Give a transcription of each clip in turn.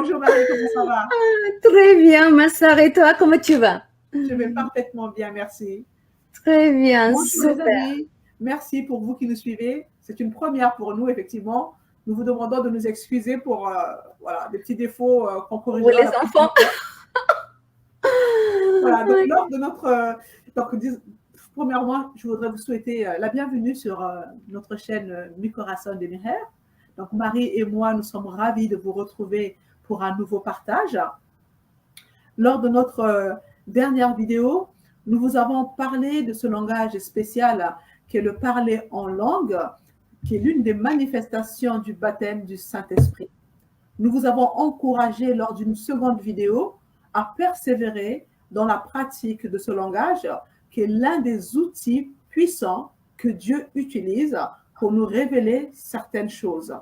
Bonjour Marie, comment ça va? Très bien, ma soeur. Et toi, comment tu vas? Je vais parfaitement bien, merci. Très bien, Bonjour les super. amis, merci pour vous qui nous suivez. C'est une première pour nous, effectivement. Nous vous demandons de nous excuser pour voilà, des petits défauts qu'on Vous corrigera les la prochaine enfants? fois. Voilà, donc Oui. lors de notre... premièrement, je voudrais vous souhaiter la bienvenue sur notre chaîne Mi Corazón de Mujer. Donc Marie et moi, nous sommes ravis de vous retrouver pour un nouveau partage. Lors de notre dernière vidéo, nous vous avons parlé de ce langage spécial qui est le parler en langue, qui est l'une des manifestations du baptême du Saint-Esprit. Nous vous avons encouragé lors d'une seconde vidéo à persévérer dans la pratique de ce langage, qui est l'un des outils puissants que Dieu utilise pour nous révéler certaines choses.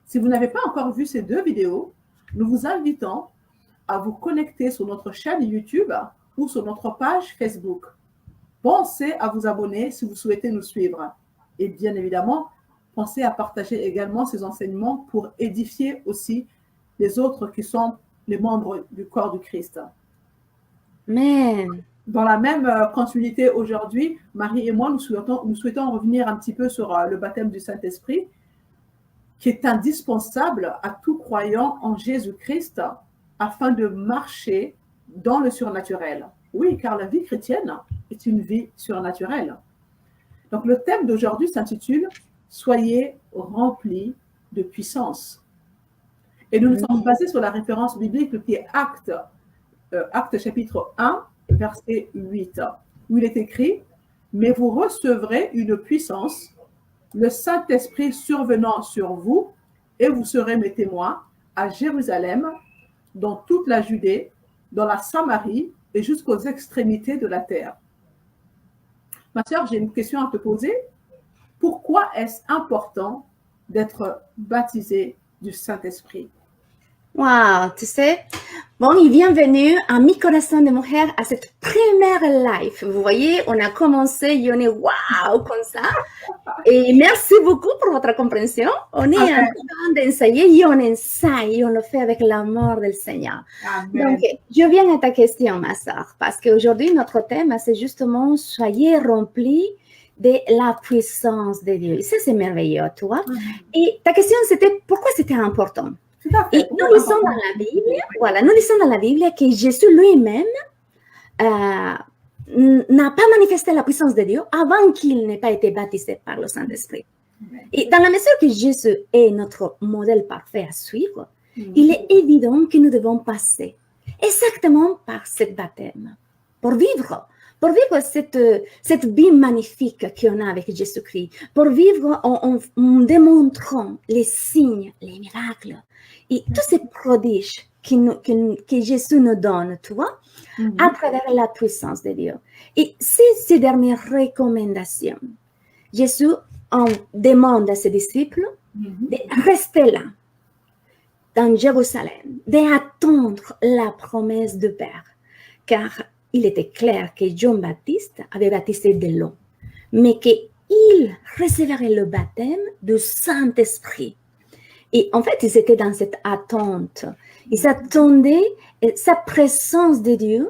Si vous n'avez pas encore vu ces deux vidéos, nous vous invitons à vous connecter sur notre chaîne YouTube ou sur notre page Facebook. Pensez à vous abonner si vous souhaitez nous suivre. Et bien évidemment, pensez à partager également ces enseignements pour édifier aussi les autres qui sont les membres du corps du Christ. Amen. Dans la même continuité aujourd'hui, Marie et moi, nous souhaitons revenir un petit peu sur le baptême du Saint-Esprit, qui est indispensable à tout croyant en Jésus-Christ afin de marcher dans le surnaturel. Oui, car la vie chrétienne est une vie surnaturelle. Donc le thème d'aujourd'hui s'intitule « Soyez remplis de puissance ». Et nous nous sommes basés sur la référence biblique qui est Actes chapitre 1, verset 8, où il est écrit « Mais vous recevrez une puissance, le Saint-Esprit survenant sur vous, et vous serez mes témoins à Jérusalem, dans toute la Judée, dans la Samarie et jusqu'aux extrémités de la terre. » Ma sœur, j'ai une question à te poser. Pourquoi est-ce important d'être baptisé du Saint-Esprit? Wow, tu sais, bon, et bienvenue à Mi Corazón de Mujer, à cette première live. Vous voyez, on a commencé et on est wow comme ça. Et merci beaucoup pour votre compréhension. On est en train d'enseigner et on enseigne et on le fait avec l'amour du Seigneur. Amen. Donc, je viens à ta question, ma soeur, parce qu'aujourd'hui, notre thème, c'est justement « Soyez remplis de la puissance de Dieu ». Et ça, c'est merveilleux, tu vois. Et ta question, c'était pourquoi c'était important? Et nous lisons dans la Bible, voilà, nous lisons dans la Bible que Jésus lui-même n'a pas manifesté la puissance de Dieu avant qu'il n'ait pas été baptisé par le Saint-Esprit. Et dans la mesure que Jésus est notre modèle parfait à suivre, il est évident que nous devons passer exactement par ce baptême pour vivre cette vie magnifique qu'on a avec Jésus-Christ, pour vivre en démontrant les signes, les miracles et tous ces prodiges que Jésus nous donne, tu vois, à travers la puissance de Dieu. Et ces dernières recommandations, Jésus en demande à ses disciples de rester là, dans Jérusalem, d'attendre la promesse du Père, car il était clair que Jean-Baptiste avait baptisé de l'eau, mais qu'il recevrait le baptême du Saint-Esprit. Et en fait, ils étaient dans cette attente. Ils attendaient sa présence de Dieu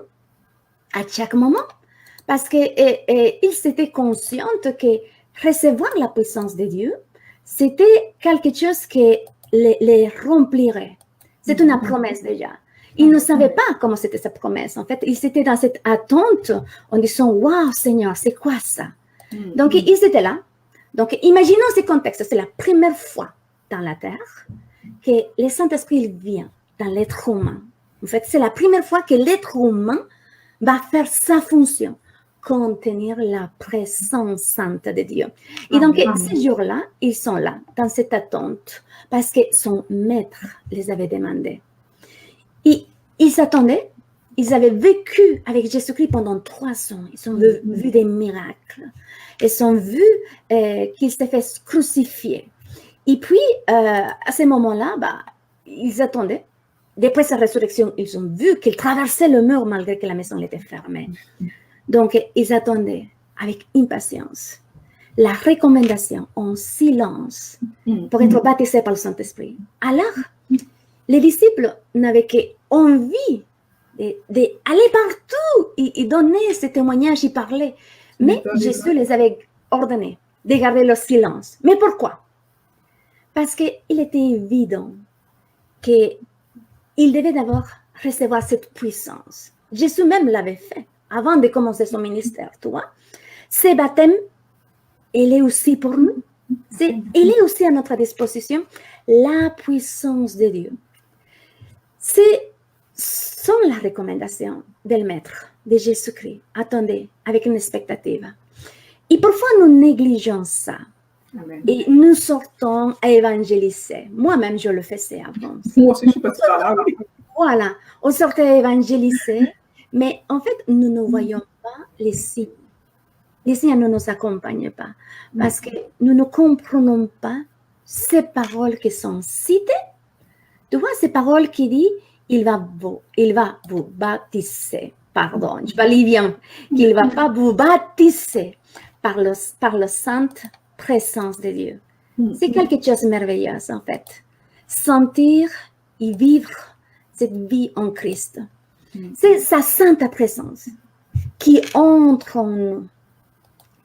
à chaque moment, parce qu'ils étaient conscients que recevoir la puissance de Dieu, c'était quelque chose qui les remplirait. C'est une promesse déjà. Ils ne savaient pas comment c'était cette promesse. En fait, ils étaient dans cette attente en disant « Waouh, Seigneur, c'est quoi ça ?» Donc, ils étaient là. Donc, imaginons ce contexte. C'est la première fois dans la terre que le Saint-Esprit vient dans l'être humain. En fait, c'est la première fois que l'être humain va faire sa fonction, contenir la présence sainte de Dieu. Et donc, ces jours-là, ils sont là, dans cette attente, parce que son maître les avait demandé. Et ils s'attendaient, ils avaient vécu avec Jésus-Christ pendant 3 ans. Ils ont vu des miracles. Ils ont vu qu'il s'est fait crucifier. Et puis, à ce moment-là, ils attendaient. Depuis sa résurrection, ils ont vu qu'il traversait le mur malgré que la maison était fermée. Donc, ils attendaient avec impatience la recommandation en silence pour être baptisés par le Saint-Esprit. Alors, les disciples n'avaient qu'envie d'aller partout. Ils donnaient ce témoignage, ils parlaient. Mais Jésus les avait ordonnés de garder le silence. Mais pourquoi? Parce qu'il était évident qu'ils devaient d'abord recevoir cette puissance. Jésus même l'avait fait avant de commencer son ministère, tu vois. Ce baptême, il est aussi pour nous. Il est aussi à notre disposition, la puissance de Dieu. C'est sans la recommandation du Maître, de Jésus-Christ. Attendez, avec une expectative. Et parfois, nous négligeons ça. Amen. Et nous sortons à évangéliser. Moi-même, je le faisais avant. Moi aussi, je suis passée par là, oui. Voilà, on sortait à évangéliser, mais en fait, nous ne voyons pas les signes. Les signes ne nous accompagnent pas parce que nous ne comprenons pas ces paroles qui sont citées. Tu vois, ces paroles qui disent il va vous baptiser. Pardon, je vais bien. Qu'il ne va pas vous baptiser par la sainte présence de Dieu. C'est quelque chose de merveilleux, en fait. Sentir et vivre cette vie en Christ. C'est sa sainte présence qui entre en nous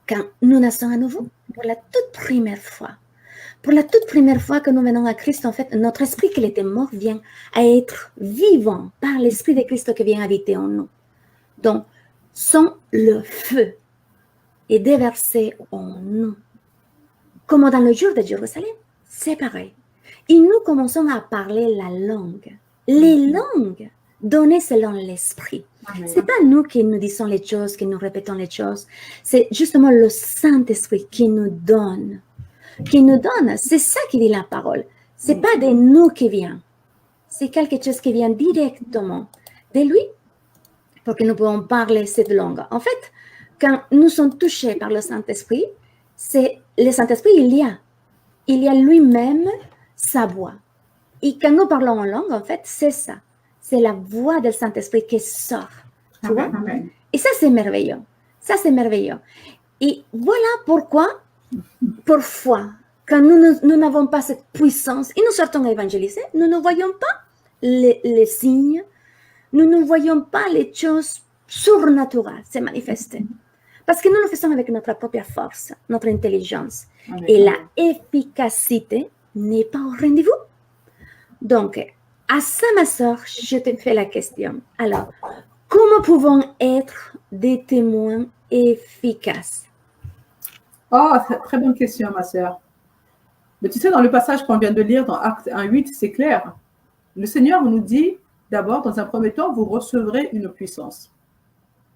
quand nous naissons à nouveau pour la toute première fois. Pour la toute première fois que nous venons à Christ, en fait, notre esprit qui était mort vient à être vivant par l'esprit de Christ qui vient habiter en nous. Donc, sans le feu est déversé en nous. Comme dans le jour de Jérusalem, c'est pareil. Et nous commençons à parler la langue. Les langues données selon l'esprit. Ce n'est pas nous qui nous disons les choses, qui nous répétons les choses. C'est justement le Saint-Esprit qui nous donne. C'est ça qui dit la parole. Ce n'est pas de nous qui vient. C'est quelque chose qui vient directement de lui pour que nous puissions parler cette langue. En fait, quand nous sommes touchés par le Saint-Esprit, le Saint-Esprit, il y a lui-même sa voix. Et quand nous parlons en langue, en fait, c'est ça. C'est la voix du Saint-Esprit qui sort. Tu vois? Et ça, c'est merveilleux. Ça, c'est merveilleux. Et voilà pourquoi, parfois, quand nous n'avons pas cette puissance et nous sortons à évangéliser, nous ne voyons pas les signes, nous ne voyons pas les choses surnaturelles se manifester. Parce que nous le faisons avec notre propre force, notre intelligence. Et la efficacité n'est pas au rendez-vous. Donc, à ça, ma soeur, je te fais la question. Alors, comment pouvons être des témoins efficaces? Oh, très bonne question, ma soeur. Mais tu sais, dans le passage qu'on vient de lire dans Actes 1:8, c'est clair. Le Seigneur nous dit, d'abord, dans un premier temps, vous recevrez une puissance.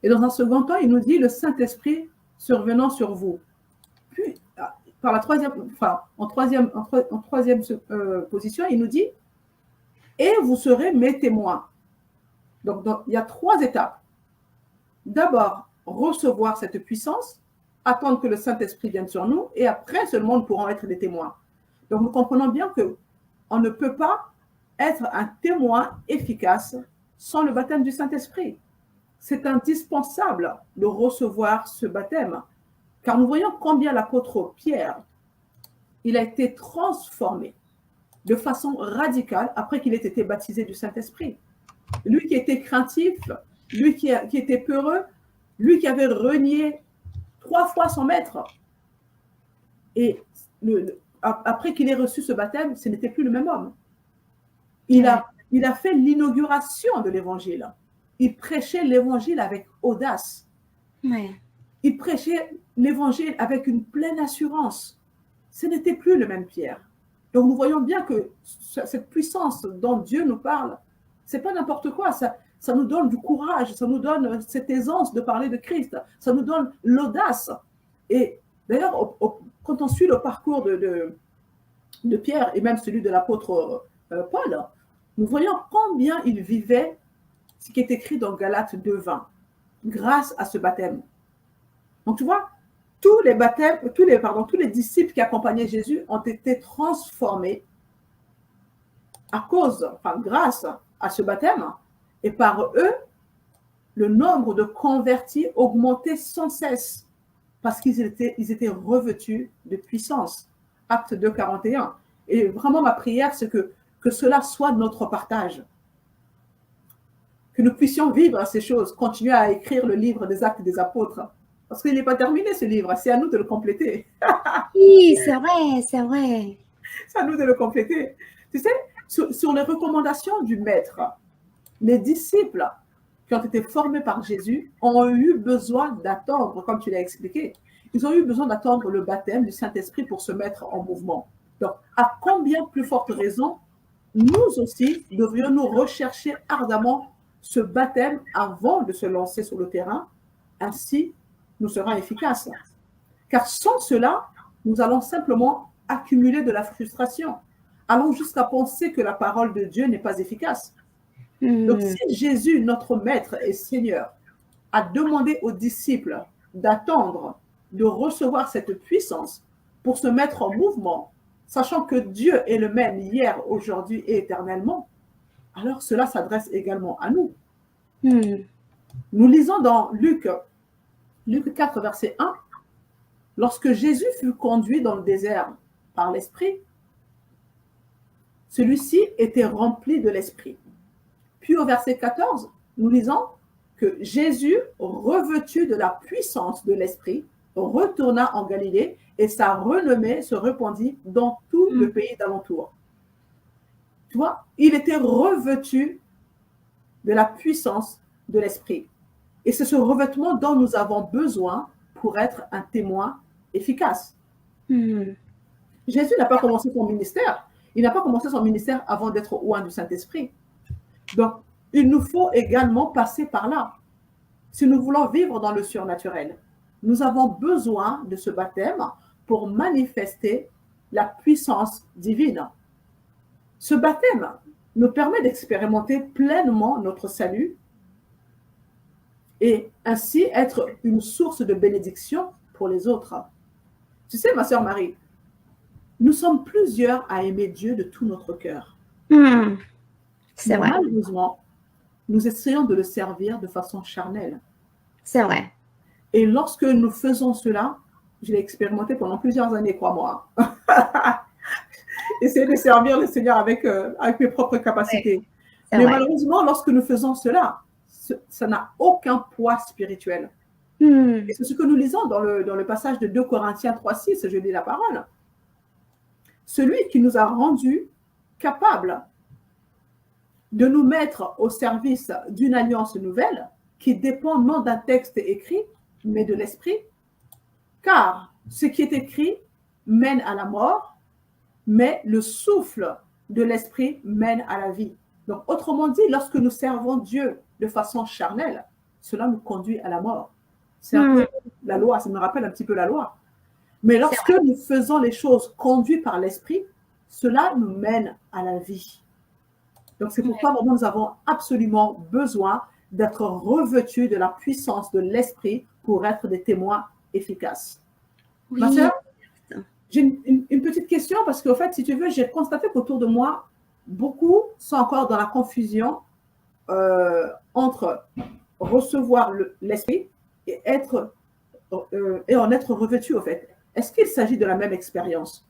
Et dans un second temps, il nous dit le Saint-Esprit survenant sur vous. Puis, par la en troisième position, il nous dit et vous serez mes témoins. Donc, il y a 3 étapes. D'abord, recevoir cette puissance, attendre que le Saint-Esprit vienne sur nous, et après seulement nous pourrons être des témoins. Donc, nous comprenons bien qu'on ne peut pas être un témoin efficace sans le baptême du Saint-Esprit. C'est indispensable de recevoir ce baptême, car nous voyons combien l'apôtre Pierre, il a été transformé de façon radicale après qu'il ait été baptisé du Saint-Esprit. Lui qui était craintif, lui qui était peureux, lui qui avait renié 3 fois son maître. Et après qu'il ait reçu ce baptême, ce n'était plus le même homme. Il a fait l'inauguration de l'évangile. Il prêchait l'évangile avec audace. Ouais. Il prêchait l'évangile avec une pleine assurance. Ce n'était plus le même Pierre. Donc, nous voyons bien que cette puissance dont Dieu nous parle, ce n'est pas n'importe quoi. Ça nous donne du courage, ça nous donne cette aisance de parler de Christ, ça nous donne l'audace. Et d'ailleurs, quand on suit le parcours de Pierre et même celui de l'apôtre Paul, nous voyons combien il vivait ce qui est écrit dans Galates 2:20, grâce à ce baptême. Donc, tu vois, tous les disciples qui accompagnaient Jésus ont été transformés grâce à ce baptême, et par eux, le nombre de convertis augmentait sans cesse parce qu'ils étaient revêtus de puissance. Acte 2:41. Et vraiment, ma prière, c'est que que cela soit notre partage. Que nous puissions vivre ces choses, continuer à écrire le livre des Actes des Apôtres. Parce qu'il n'est pas terminé ce livre, c'est à nous de le compléter. Oui, c'est vrai, c'est vrai. C'est à nous de le compléter. Tu sais, sur les recommandations du Maître, les disciples qui ont été formés par Jésus ont eu besoin d'attendre, comme tu l'as expliqué, ils ont eu besoin d'attendre le baptême du Saint-Esprit pour se mettre en mouvement. Donc, à combien plus forte raison, nous aussi devrions-nous rechercher ardemment ce baptême avant de se lancer sur le terrain, ainsi nous serons efficaces. Car sans cela, nous allons simplement accumuler de la frustration. Allons jusqu'à penser que la parole de Dieu n'est pas efficace. Donc, si Jésus, notre Maître et Seigneur, a demandé aux disciples d'attendre, de recevoir cette puissance pour se mettre en mouvement, sachant que Dieu est le même hier, aujourd'hui et éternellement, alors cela s'adresse également à nous. Nous lisons dans Luc 4, verset 1, « Lorsque Jésus fut conduit dans le désert par l'Esprit, celui-ci était rempli de l'Esprit. » Puis au verset 14, nous lisons que Jésus, revêtu de la puissance de l'Esprit, retourna en Galilée et sa renommée se répandit dans tout le pays d'alentour. Tu vois, il était revêtu de la puissance de l'Esprit. Et c'est ce revêtement dont nous avons besoin pour être un témoin efficace. Jésus n'a pas commencé son ministère. Il n'a pas commencé son ministère avant d'être oint du Saint-Esprit. Donc, il nous faut également passer par là. Si nous voulons vivre dans le surnaturel, nous avons besoin de ce baptême pour manifester la puissance divine. Ce baptême nous permet d'expérimenter pleinement notre salut et ainsi être une source de bénédiction pour les autres. Tu sais, ma sœur Marie, nous sommes plusieurs à aimer Dieu de tout notre cœur. C'est vrai. Malheureusement, nous essayons de le servir de façon charnelle. C'est vrai. Et lorsque nous faisons cela, je l'ai expérimenté pendant plusieurs années, crois-moi. Essayer de servir le Seigneur avec mes propres capacités. Oui, mais vrai. Malheureusement, lorsque nous faisons cela, ça n'a aucun poids spirituel. Et c'est ce que nous lisons dans le passage de 2 Corinthiens 3,6, je lis la parole. Celui qui nous a rendus capables de nous mettre au service d'une alliance nouvelle qui dépend non d'un texte écrit, mais de l'esprit. Car ce qui est écrit mène à la mort, mais le souffle de l'esprit mène à la vie. Donc, autrement dit, lorsque nous servons Dieu de façon charnelle, cela nous conduit à la mort. C'est un peu la loi, ça me rappelle un petit peu la loi. Mais lorsque nous faisons les choses conduites par l'esprit, cela nous mène à la vie. Donc, c'est pourquoi vraiment, nous avons absolument besoin d'être revêtus de la puissance de l'esprit pour être des témoins efficaces. Oui. Ma sœur, j'ai une petite question parce qu'en fait, si tu veux, j'ai constaté qu'autour de moi, beaucoup sont encore dans la confusion entre recevoir l'esprit et en être revêtu, au fait. Est-ce qu'il s'agit de la même expérience?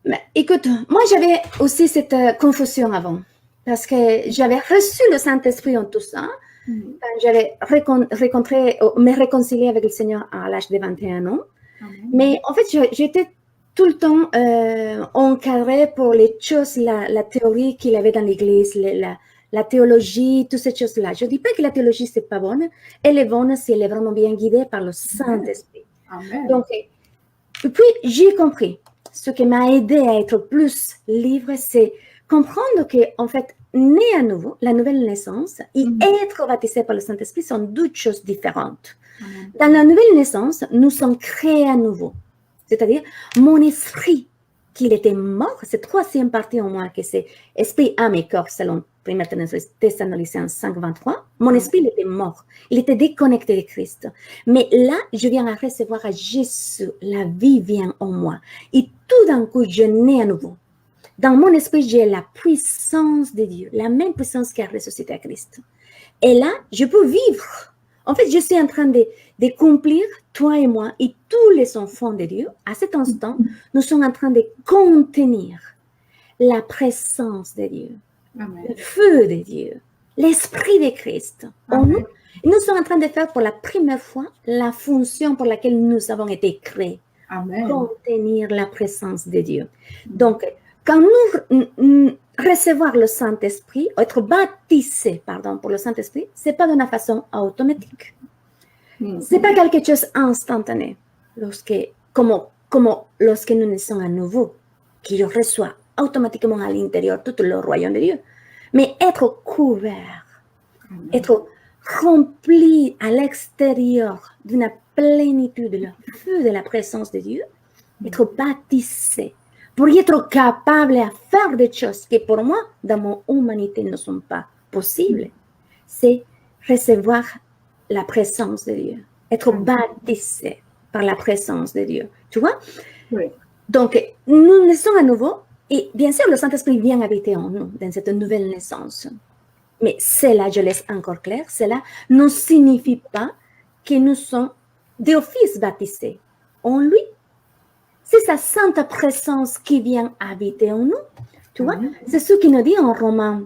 Mais, écoute, moi j'avais aussi cette confusion avant, parce que j'avais reçu le Saint-Esprit en tout ça, quand j'avais me réconcilié avec le Seigneur à l'âge de 21 ans. Mais en fait, j'étais tout le temps encadrée pour les choses, la théorie qu'il avait dans l'Église, la théologie, toutes ces choses-là. Je ne dis pas que la théologie, ce n'est pas bonne. Elle est bonne si elle est vraiment bien guidée par le Saint-Esprit. Donc, et puis, j'ai compris. Ce qui m'a aidé à être plus libre, c'est comprendre que, en fait, né à nouveau, la nouvelle naissance, et être baptisé par le Saint-Esprit sont deux choses différentes. Dans la nouvelle naissance, nous sommes créés à nouveau. C'est-à-dire, mon esprit, qu'il était mort, c'est troisième partie en moi, que c'est esprit, âme et corps, selon 1 Thessaloniciens 5:23. Mon esprit, il était mort. Il était déconnecté de Christ. Mais là, je viens à recevoir à Jésus. La vie vient en moi. Et tout d'un coup, je nais à nouveau. Dans mon esprit, j'ai la puissance de Dieu, la même puissance qui a ressuscité à Christ. Et là, je peux vivre. En fait, je suis en train d'accomplir, toi et moi, et tous les enfants de Dieu, à cet instant, nous sommes en train de contenir la présence de Dieu, Amen. le feu de Dieu, l'Esprit de Christ en nous. Et nous sommes en train de faire pour la première fois la fonction pour laquelle nous avons été créés. Amen. Contenir la présence de Dieu. Donc, quand nous recevoir le Saint-Esprit, être baptisé, pour le Saint-Esprit, c'est pas d'une façon automatique. C'est pas quelque chose instantané. Comme lorsque nous naissons à nouveau, qui reçoit automatiquement à l'intérieur tout le royaume de Dieu. Mais être couvert, être rempli à l'extérieur d'une plénitude de la feu de la présence de Dieu, être baptisé pour être capable de faire des choses qui pour moi, dans mon humanité, ne sont pas possibles, c'est recevoir la présence de Dieu, être baptisé par la présence de Dieu. Tu vois? Oui. Donc, nous naissons à nouveau et bien sûr, le Saint-Esprit vient habiter en nous dans cette nouvelle naissance. Mais cela, je laisse encore clair, cela ne signifie pas que nous sommes d'office baptisés en lui. C'est sa sainte présence qui vient habiter en nous. Tu vois, c'est ce qu'il nous dit en Romains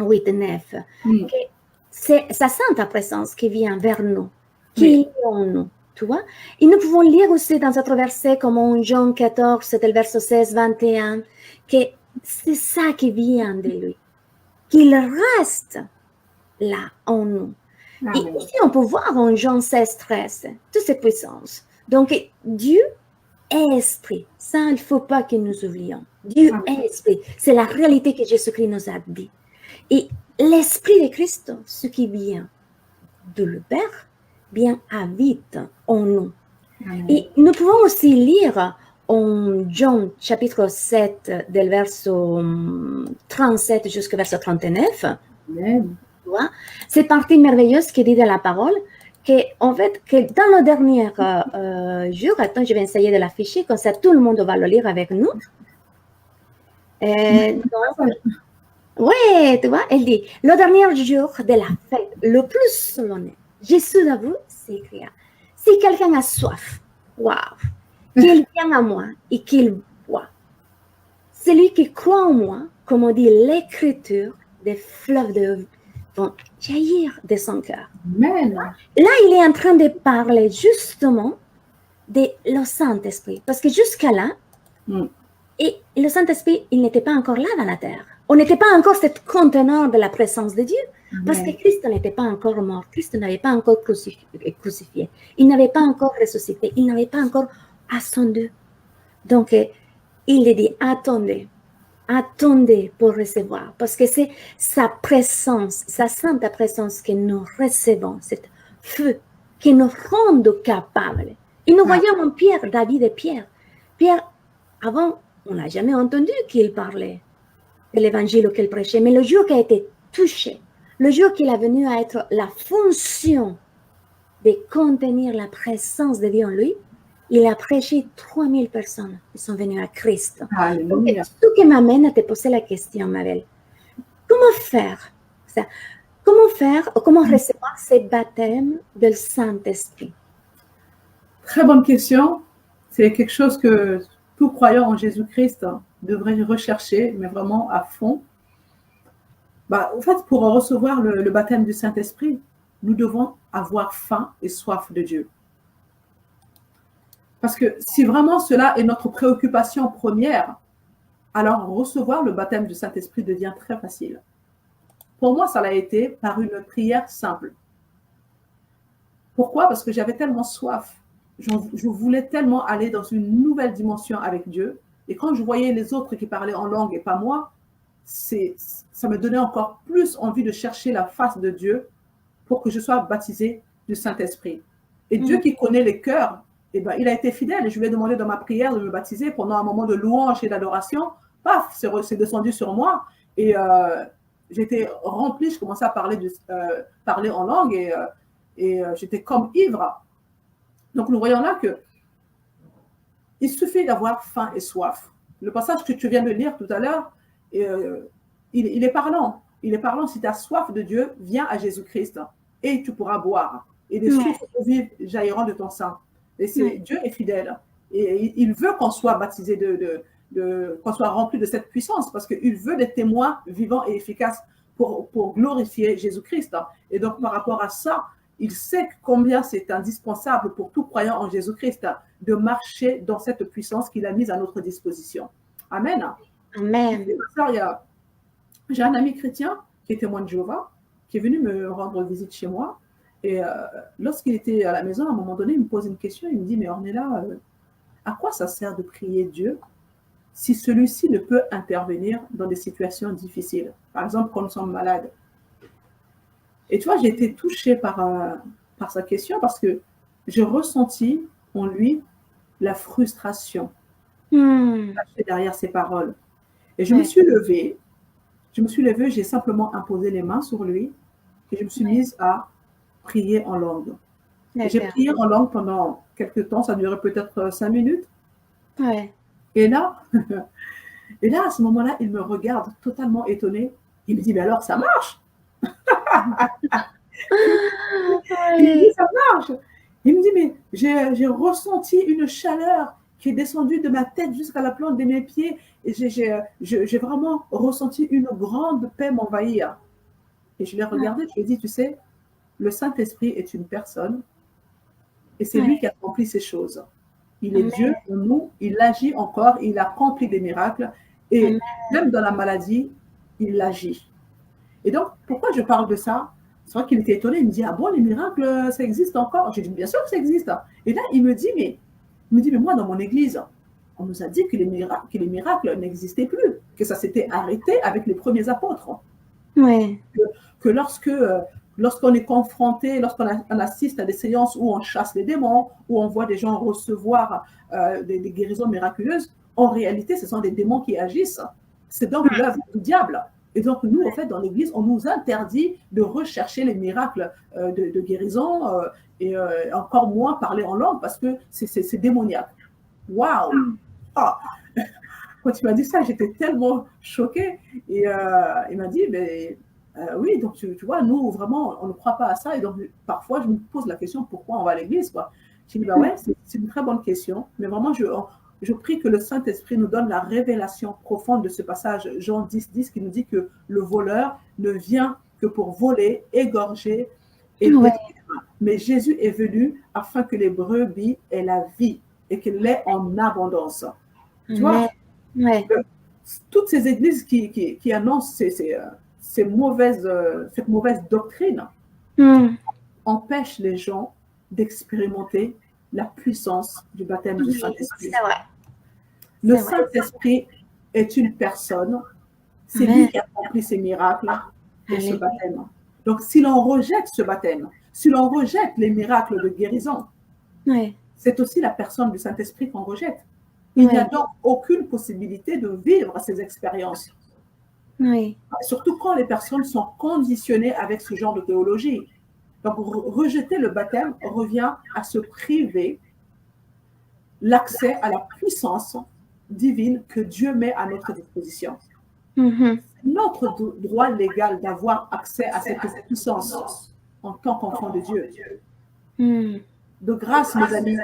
8, 9. Que c'est sa sainte présence qui vient vers nous, qui est en nous. Tu vois, et nous pouvons lire aussi dans d'autres versets comme en Jean 14, c'était le verset 16, 21, que c'est ça qui vient de lui, qu'il reste là en nous. Et ici, on peut voir en Jean 16, 13, toutes ces puissances. Donc, Dieu est esprit. Ça, il ne faut pas que nous oublions. Dieu est esprit. C'est la réalité que Jésus-Christ nous a dit. Et l'esprit de Christ, ce qui vient de le Père, bien habite en nous. Et nous pouvons aussi lire en Jean chapitre 7, del verset 37 jusqu'au verset 39. C'est partie merveilleuse qui dit de la parole en fait, que dans le dernier jour, attends, je vais essayer de l'afficher, comme ça tout le monde va le lire avec nous. Oui, tu vois, elle dit, le dernier jour de la fête, le plus solennel, Jésus d'avoue s'écria, si quelqu'un a soif, qu'il vienne à moi et qu'il boit. Celui qui croit en moi, comme on dit l'Écriture, des fleuves de vont jaillir de son cœur. Amen. Là, il est en train de parler justement de le Saint-Esprit. Parce que jusqu'à là, et le Saint-Esprit, il n'était pas encore là dans la terre. On n'était pas encore ce conteneur de la présence de Dieu. Parce que Christ n'était pas encore mort. Christ n'avait pas encore crucifié. Il n'avait pas encore ressuscité. Il n'avait pas encore ascendu. Donc, il dit, attendez pour recevoir, parce que c'est sa présence, sa sainte présence que nous recevons, cet feu qui nous rend capables. Et nous voyons en Pierre, David et Pierre. Pierre, avant, on n'a jamais entendu qu'il parlait de l'évangile qu'il prêchait, mais le jour qu'il a été touché, le jour qu'il est venu à être la fonction de contenir la présence de Dieu en lui, il a prêché 3000 personnes qui sont venues à Christ. Alléluia. Ce qui m'amène à te poser la question, Mabel. Comment faire ça? Comment recevoir ce baptême du Saint-Esprit? Très bonne question. C'est quelque chose que tout croyant en Jésus-Christ devrait rechercher, mais vraiment à fond. En fait, pour recevoir le baptême du Saint-Esprit, nous devons avoir faim et soif de Dieu. Parce que si vraiment cela est notre préoccupation première, alors recevoir le baptême du Saint-Esprit devient très facile. Pour moi, ça l'a été par une prière simple. Pourquoi? Parce que j'avais tellement soif. Je voulais tellement aller dans une nouvelle dimension avec Dieu. Et quand je voyais les autres qui parlaient en langue et pas moi, ça me donnait encore plus envie de chercher la face de Dieu pour que je sois baptisée du Saint-Esprit. Et Dieu qui connaît les cœurs, il a été fidèle. Et je lui ai demandé dans ma prière de me baptiser pendant un moment de louange et d'adoration. Paf, c'est descendu sur moi. Et j'étais remplie, je commençais à parler en langue et j'étais comme ivre. Donc nous voyons là que il suffit d'avoir faim et soif. Le passage que tu viens de lire tout à l'heure, il est parlant. Il est parlant, si tu as soif de Dieu, viens à Jésus-Christ et tu pourras boire. Et des sources vives jailliront de ton sein. Et Dieu est fidèle. Et il veut qu'on soit baptisé qu'on soit rempli de cette puissance, parce qu'il veut des témoins vivants et efficaces pour glorifier Jésus-Christ. Et donc, par rapport à ça, il sait combien c'est indispensable pour tout croyant en Jésus-Christ de marcher dans cette puissance qu'il a mise à notre disposition. Amen. Amen. J'ai un ami chrétien qui est témoin de Jéhovah, qui est venu me rendre visite chez moi. Et lorsqu'il était à la maison, à un moment donné, il me pose une question. Il me dit, mais Ornella, à quoi ça sert de prier Dieu si celui-ci ne peut intervenir dans des situations difficiles? Par exemple, quand nous sommes malades. Et tu vois, j'ai été touchée par sa question parce que j'ai ressenti en lui la frustration derrière ses paroles. Et je me suis levée, j'ai simplement imposé les mains sur lui et je me suis mise à prier en langue. J'ai prié en langue pendant quelques temps, ça durait peut-être 5 minutes. Ouais. Et là, à ce moment-là, il me regarde totalement étonné. Il me dit, mais alors, ça marche. Il me dit, ça marche. Il me dit, mais j'ai ressenti une chaleur qui est descendue de ma tête jusqu'à la plante de mes pieds. Et j'ai vraiment ressenti une grande paix m'envahir. Et je l'ai regardé, je lui ai dit, tu sais, le Saint-Esprit est une personne et c'est lui qui accomplit ces choses. Il est Dieu en nous, il agit encore, il accomplit des miracles et même dans la maladie, il agit. Et donc, pourquoi je parle de ça? C'est vrai qu'il était étonné, il me dit, ah bon, les miracles, ça existe encore? J'ai dit, bien sûr que ça existe. Et là, il me dit, mais moi, dans mon église, on nous a dit que les miracles n'existaient plus, que ça s'était arrêté avec les premiers apôtres. Ouais. Que lorsqu'on est confronté, lorsqu'on assiste à des séances où on chasse les démons, où on voit des gens recevoir des guérisons miraculeuses, en réalité, ce sont des démons qui agissent. C'est donc l'œuvre du diable. Et donc, nous, en fait, dans l'Église, on nous interdit de rechercher les miracles de guérison et encore moins parler en langue parce que c'est démoniaque. Waouh! Ah. Quand tu m'as dit ça, j'étais tellement choquée. Et il m'a dit, mais oui, donc tu vois, nous, vraiment, on ne croit pas à ça. Et donc, parfois, je me pose la question, pourquoi on va à l'église, quoi? J'ai dit, bah ouais, c'est une très bonne question. Mais vraiment, je prie que le Saint-Esprit nous donne la révélation profonde de ce passage, Jean 10, qui nous dit que le voleur ne vient que pour voler, égorger et détruire. Mais Jésus est venu afin que les brebis aient la vie et qu'elle l'ait en abondance. Tu vois, toutes ces églises qui annoncent cette mauvaise doctrine empêchent les gens d'expérimenter la puissance du baptême du Saint-Esprit. C'est vrai. Le Saint-Esprit est une personne, c'est lui qui accomplit ces miracles et ce baptême. Donc, si l'on rejette ce baptême, si l'on rejette les miracles de guérison, c'est aussi la personne du Saint-Esprit qu'on rejette. Il n'y a donc aucune possibilité de vivre ces expériences. Surtout quand les personnes sont conditionnées avec ce genre de théologie. Donc, rejeter le baptême revient à se priver l'accès à la puissance divine que Dieu met à notre disposition. C'est notre droit légal d'avoir accès à cette puissance en tant qu'enfant de Dieu. De grâce, mes amis,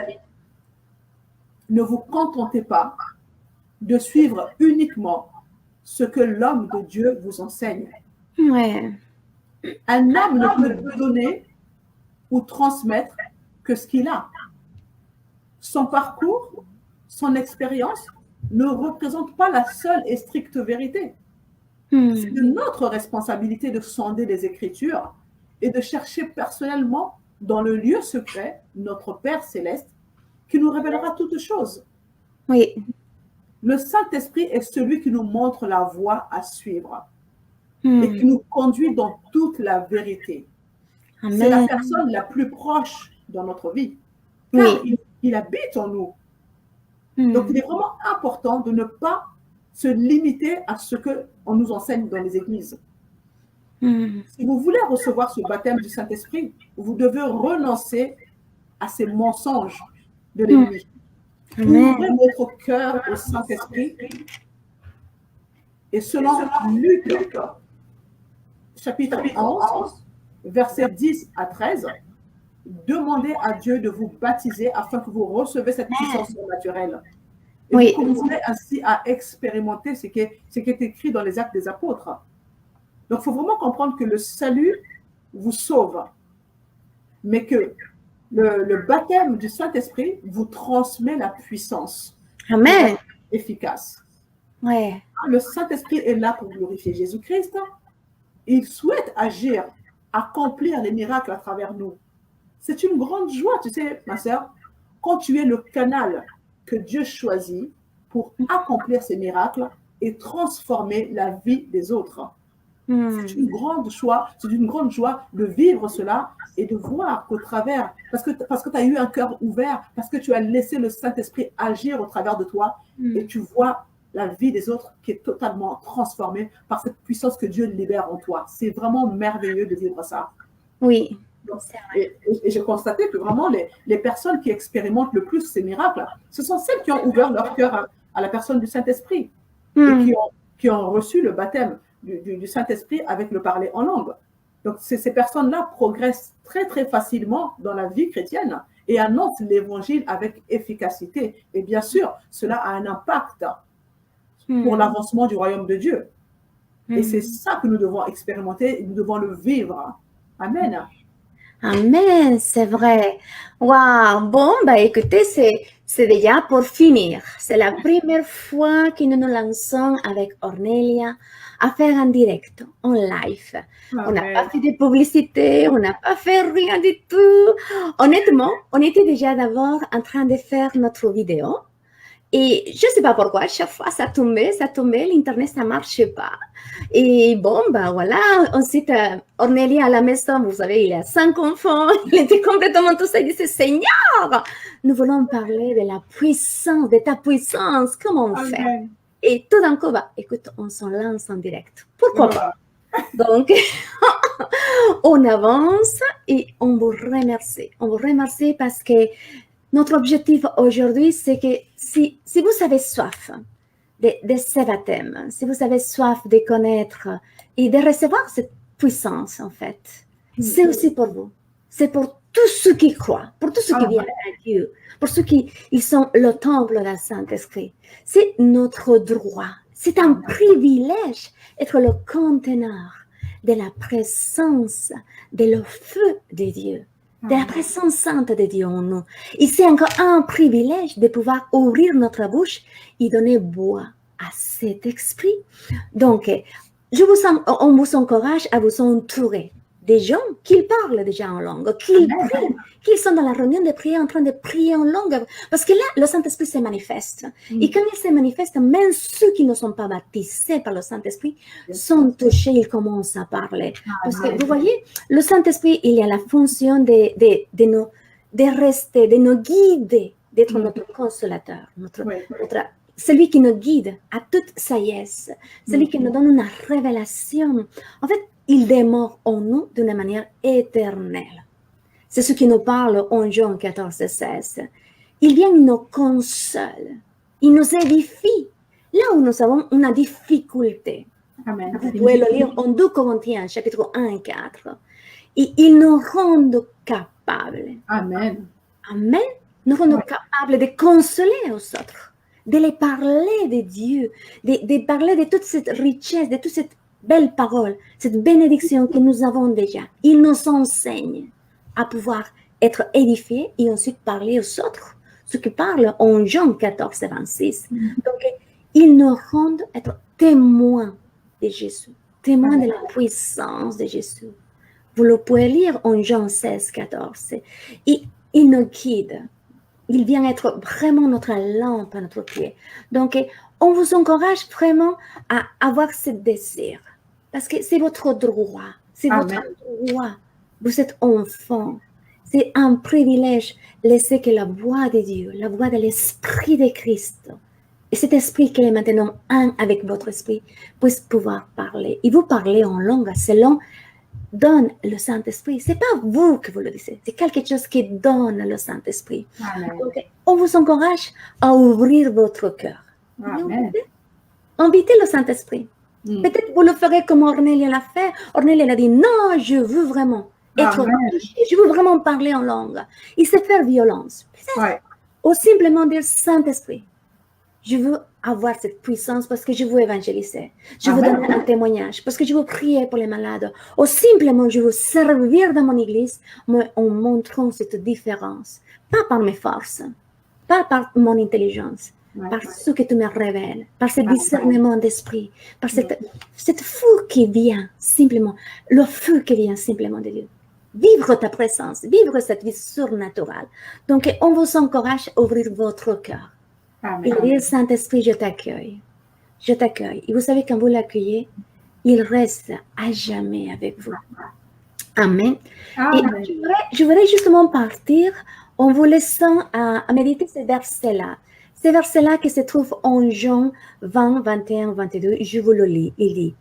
ne vous contentez pas de suivre uniquement ce que l'homme de Dieu vous enseigne. Un homme ne peut donner ou transmettre que ce qu'il a. Son parcours, son expérience ne représente pas la seule et stricte vérité. C'est de notre responsabilité de sonder les Écritures et de chercher personnellement dans le lieu secret notre Père céleste qui nous révélera toutes choses. Le Saint-Esprit est celui qui nous montre la voie à suivre et qui nous conduit dans toute la vérité. C'est la personne la plus proche dans notre vie, car il habite en nous. Donc, il est vraiment important de ne pas se limiter à ce qu'on nous enseigne dans les églises. Si vous voulez recevoir ce baptême du Saint-Esprit, vous devez renoncer à ces mensonges de l'ennemi. Ouvrez votre cœur au Saint-Esprit. Et selon Luc, chapitre 11, versets 10 à 13, demandez à Dieu de vous baptiser afin que vous recevez cette puissance surnaturelle. Et vous commencerez ainsi à expérimenter ce qui est écrit dans les Actes des Apôtres. Donc, il faut vraiment comprendre que le salut vous sauve, mais que le baptême du Saint-Esprit vous transmet la puissance. Amen. Efficace. Ouais. Le Saint-Esprit est là pour glorifier Jésus-Christ. Il souhaite agir, accomplir les miracles à travers nous. C'est une grande joie, tu sais, ma sœur, quand tu es le canal que Dieu choisit pour accomplir ces miracles et transformer la vie des autres. C'est une grande joie de vivre cela et de voir qu'au travers, parce que tu as eu un cœur ouvert, parce que tu as laissé le Saint-Esprit agir au travers de toi et tu vois la vie des autres qui est totalement transformée par cette puissance que Dieu libère en toi. C'est vraiment merveilleux de vivre ça. Oui. Donc, et j'ai constaté que vraiment les personnes qui expérimentent le plus ces miracles, ce sont celles qui ont ouvert leur cœur à la personne du Saint-Esprit et qui ont reçu le baptême du Saint-Esprit avec le parler en langue. Donc, ces personnes-là progressent très, très facilement dans la vie chrétienne et annoncent l'évangile avec efficacité. Et bien sûr, cela a un impact pour l'avancement du royaume de Dieu. Et c'est ça que nous devons expérimenter et nous devons le vivre. Amen. Amen, c'est vrai. Waouh, bon, bah écoutez, c'est déjà pour finir. C'est la première fois que nous nous lançons avec Ornelia à faire en direct, en live. Amen. On n'a pas fait de publicité, on n'a pas fait rien du tout. Honnêtement, on était déjà d'abord en train de faire notre vidéo. Et je ne sais pas pourquoi, chaque fois ça tombait, l'Internet, ça ne marchait pas. Et bon, ben voilà, ensuite, Ornelia à la maison, vous savez, il a 5 enfants, il était complètement tout ça, il disait, Seigneur, nous voulons parler de la puissance, de ta puissance, comment on fait? Et tout d'un coup, bah, écoute, on s'en lance en direct. Pourquoi pas? Donc, on avance et on vous remercie. On vous remercie parce que notre objectif aujourd'hui, c'est que si vous avez soif de ce baptême, si vous avez soif de connaître et de recevoir cette puissance, en fait, c'est aussi pour vous. C'est pour tous ceux qui croient, pour tous ceux qui viennent à Dieu, pour ceux qui ils sont le temple du Saint-Esprit. C'est notre droit. C'est un privilège d'être le conteneur de la présence, de le feu de Dieu, de la présence sainte de Dieu en nous. Et c'est encore un privilège de pouvoir ouvrir notre bouche et donner voix à cet esprit. Donc, on vous encourage à vous entourer des gens qui parlent déjà en langue, qui prient, qui sont dans la réunion de prière en train de prier en langue. Parce que là, le Saint-Esprit se manifeste. Et quand il se manifeste, même ceux qui ne sont pas baptisés par le Saint-Esprit sont touchés, ils commencent à parler. Parce que vous voyez, le Saint-Esprit, il a la fonction de rester, de nous guider, d'être notre consolateur, celui qui nous guide à toute sagesse, celui qui nous donne une révélation. En fait, il demeure en nous d'une manière éternelle. C'est ce qui nous parle en Jean 14, 16. Il vient nous console, il nous édifie. Là où nous avons une difficulté, Amen. Vous pouvez le lire en 2 Corinthiens, chapitre 1 et 4. Et il nous rend capables. Amen. Amen. Nous rendons capables de consoler aux autres, de les parler de Dieu, de parler de toute cette richesse, de toute cette belle parole, cette bénédiction que nous avons déjà. Il nous enseigne à pouvoir être édifiés et ensuite parler aux autres, ce qui parle en Jean 14, 26. Donc, il nous rend être témoins de Jésus, témoins de la puissance de Jésus. Vous le pouvez lire en Jean 16, 14. Et il nous guide. Il vient être vraiment notre lampe à notre pied. Donc, on vous encourage vraiment à avoir ce désir. Parce que c'est votre droit. C'est votre droit. Vous êtes enfant. C'est un privilège. Laissez que la voix de Dieu, la voix de l'Esprit de Christ, et cet esprit qui est maintenant un avec votre esprit, puisse pouvoir parler. Et vous parlez en langue selon donne le Saint-Esprit. Ce n'est pas vous que vous le dites, c'est quelque chose qui donne le Saint-Esprit. Donc, on vous encourage à ouvrir votre cœur. Invitez le Saint-Esprit. Peut-être vous le ferez comme Ornelia l'a fait. Ornelia a dit, non, je veux vraiment être riche, je veux vraiment parler en langue. Et se faire violence. Ou simplement dire Saint-Esprit. Je veux avoir cette puissance parce que je veux évangéliser. Je veux donner un témoignage parce que je veux prier pour les malades. Ou simplement, je veux servir dans mon église mais en montrant cette différence. Pas par mes forces, pas par mon intelligence, par ce que tu me révèles, par ce discernement d'esprit, par cette feu qui vient simplement, le feu qui vient simplement de Dieu. Vivre ta présence, vivre cette vie surnaturelle. Donc, on vous encourage à ouvrir votre cœur. Et dire, Saint-Esprit, je t'accueille. Je t'accueille. Et vous savez, quand vous l'accueillez, il reste à jamais avec vous. Amen. Et je voudrais justement partir en vous laissant à méditer ces versets-là. Ces versets-là qui se trouvent en Jean 20, 21, 22. Je vous le lis. Il dit,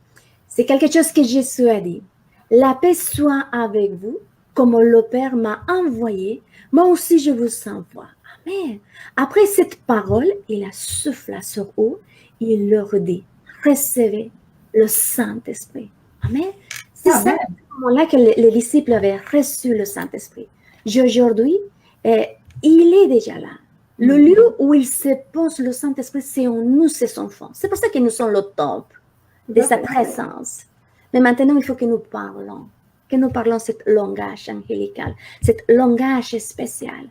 c'est quelque chose que Jésus a dit. La paix soit avec vous, comme le Père m'a envoyé, moi aussi je vous envoie. Amen. Après cette parole, il a soufflé sur eux, il leur dit, recevez le Saint-Esprit. Amen. C'est ça, à ce moment-là que les disciples avaient reçu le Saint-Esprit. Aujourd'hui, il est déjà là. Le lieu où il se pose le Saint-Esprit, c'est en nous, ses enfants. C'est pour ça que nous sommes le temple de sa présence. Mais maintenant, il faut que nous parlons ce langage angélical, ce langage spécial.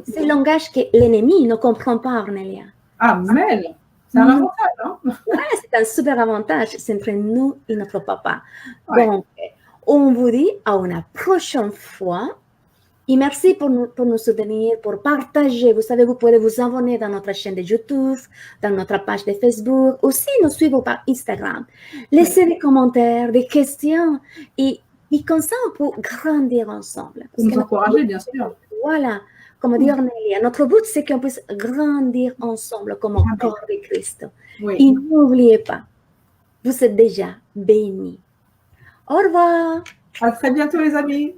C'est le langage que l'ennemi ne comprend pas, Ornelia. Amen. C'est un avantage, non? Ouais, c'est un super avantage. C'est entre nous et notre papa. Ouais. Donc, on vous dit à une prochaine fois. Et merci pour nous soutenir, pour partager. Vous savez, vous pouvez vous abonner dans notre chaîne de YouTube, dans notre page de Facebook, aussi nous suivre par Instagram. Laissez des commentaires, des questions et comme ça, on peut grandir ensemble. Parce nous encourager, bien sûr. Voilà, comme dit Ornelia, notre but, c'est qu'on puisse grandir ensemble comme un corps de Christ. Oui. Et n'oubliez pas, vous êtes déjà bénis. Au revoir. À très bientôt, les amis.